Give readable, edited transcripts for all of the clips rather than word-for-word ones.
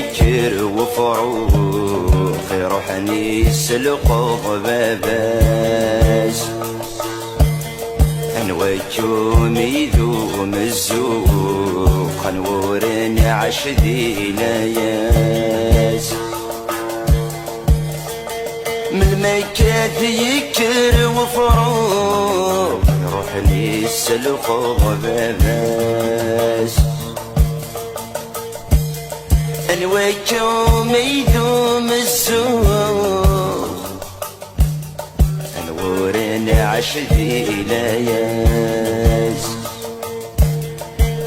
يكر وفروخ يروحني يسلق باباس انوجوم يذوم الزوق نورني عشدي لياس من المكات يكر وفروخ يروحني يسلق باباس انوجوم يذوم الزوق نورني عشدي لياس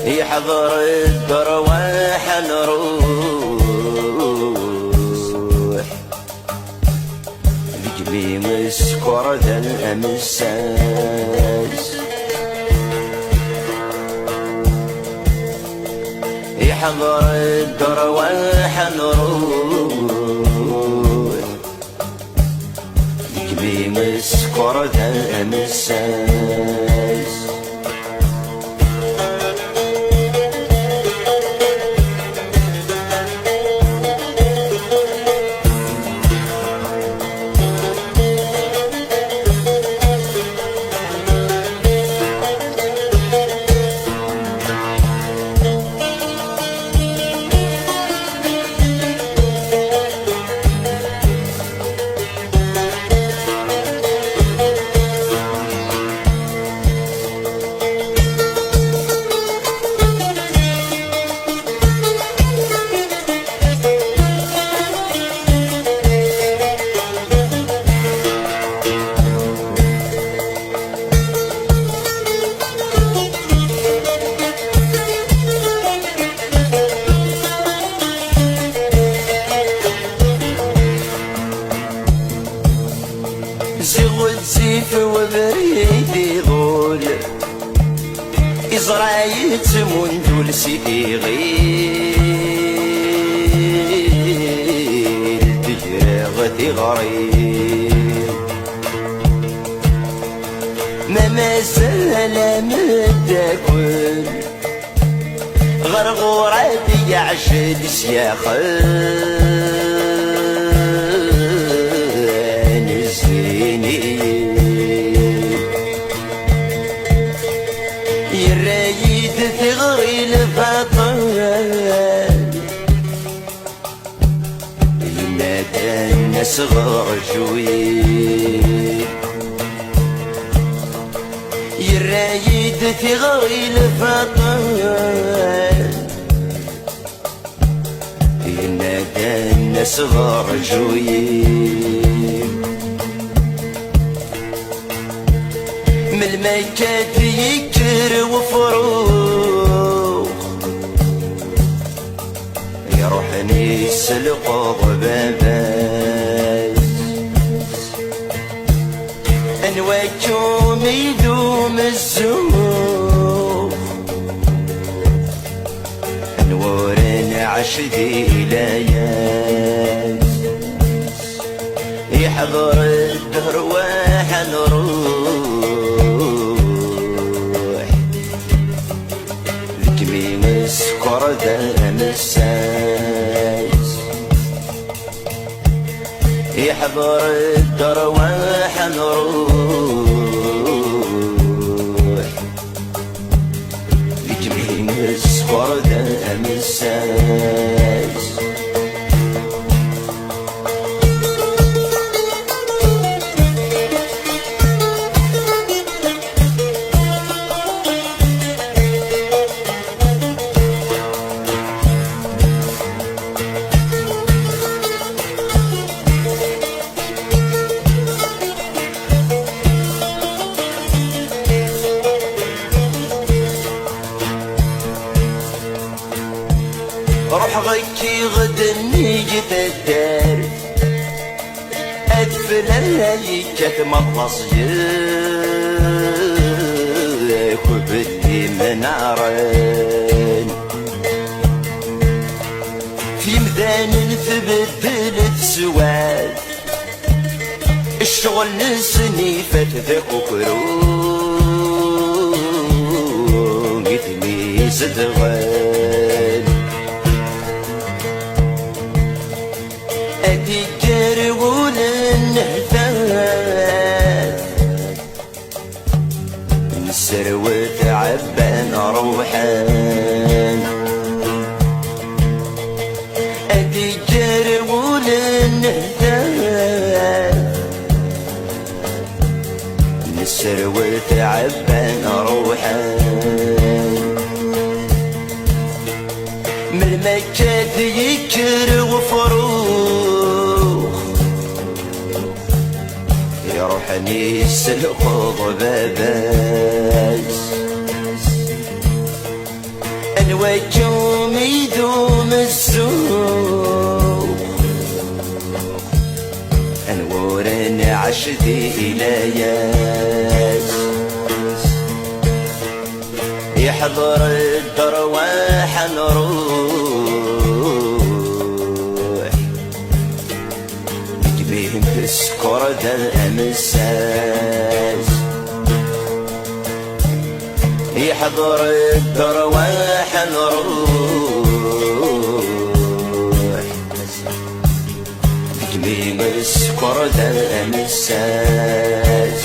يحضر الدرواح نروح بجمي مسكر ذا الأمساس يحضر الدرواح نروح بجمي مسكر ذا الأمساس زيف وبريدي ضول إزرايت منذ سيغيل تجرغتي غريب ما زال مدكل غرغورات يعشد سياخل يرايد ثغري البطل ينادى الناس غرجوي يرايد ثغري البطل ينادى الناس غرجوي من المكات يكر وفروخ يروحني يسلق باباس انواجوم يدوم الزوق نورن عشدي لياس يحضر الدهر واحد نروح مسكر ذا المساس يحضر الدرواح نروح بجمي مسكر ذا المساس روح غيكي غدا نيجي الدار أدفل اللي كتم التصيح وبدي منارين في ميدان تبدل سواد الشغل نسني فات ذاك وكروم يتميز دغال نسروت عبان روحان ادي جرول النهدان نسروت عبان روحان من المكاد يكر وفروخ يروحني السلق باباس الوجوم يدوم السوق انور عشدي إلياس يحضر الدرواح نروح نجبيهم تسكر ذا الأمساس يحضر الدرواح نروح نجبيهم تسكر ذا الأمساس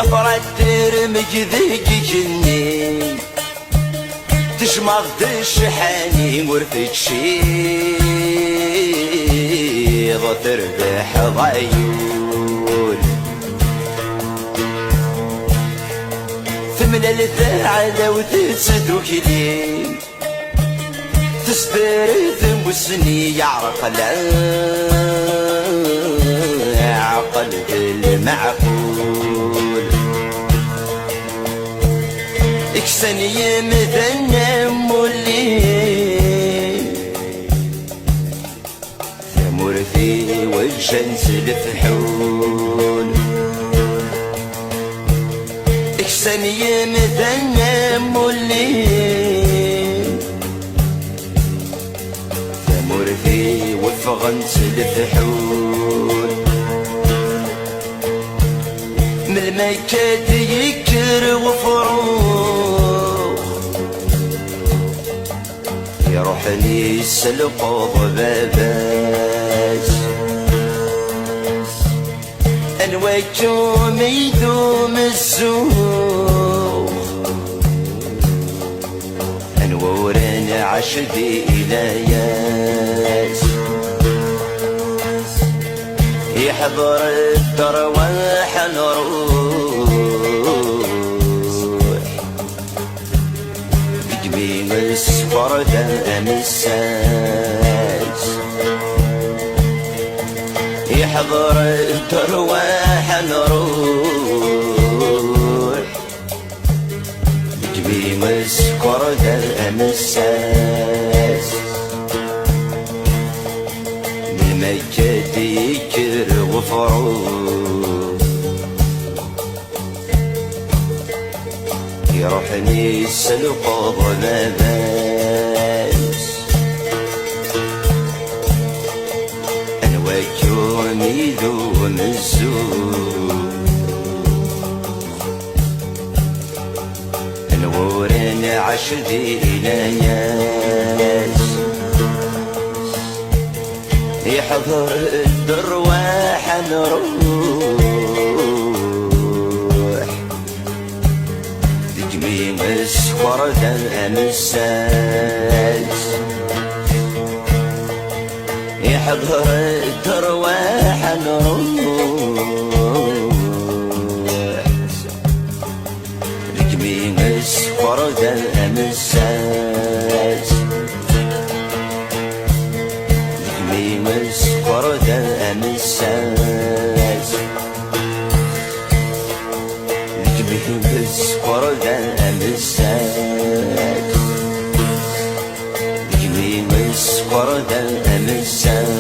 أفرد مجذيك جني تشمغ تشحاني ورثك شي تربح ضيول ثمن الثاعة وتسدوك لي تسترد مسني يعرق عقل المعقول اكسني مثنم والليل ثمر في والشمس الفحول اكسني مثنم والليل ثمر في وفغنس الفحول من المكاد يكر وفروخ يروحني السلق باباس الوجوم يدوم السوق انور عشدي إلياس يحضر الدرواح نروح بجميل السفر ذا الأمساس يحضر الدرواح نروح بجميل السفر ذا الأمساس مجد يكر وفروخ يروحني السلق ضلاباس الوجوم يدوم الزوق نور عشدي إلياس يحضر الدرواح نروح تجميم السفر ذا الأمساس يحضر الدرواح نروح تجميم السفر ذا الأمساس مسكر ذا الأمساس نجمه مسكر ذا الأمساس نجمه مسكر ذا الأمساس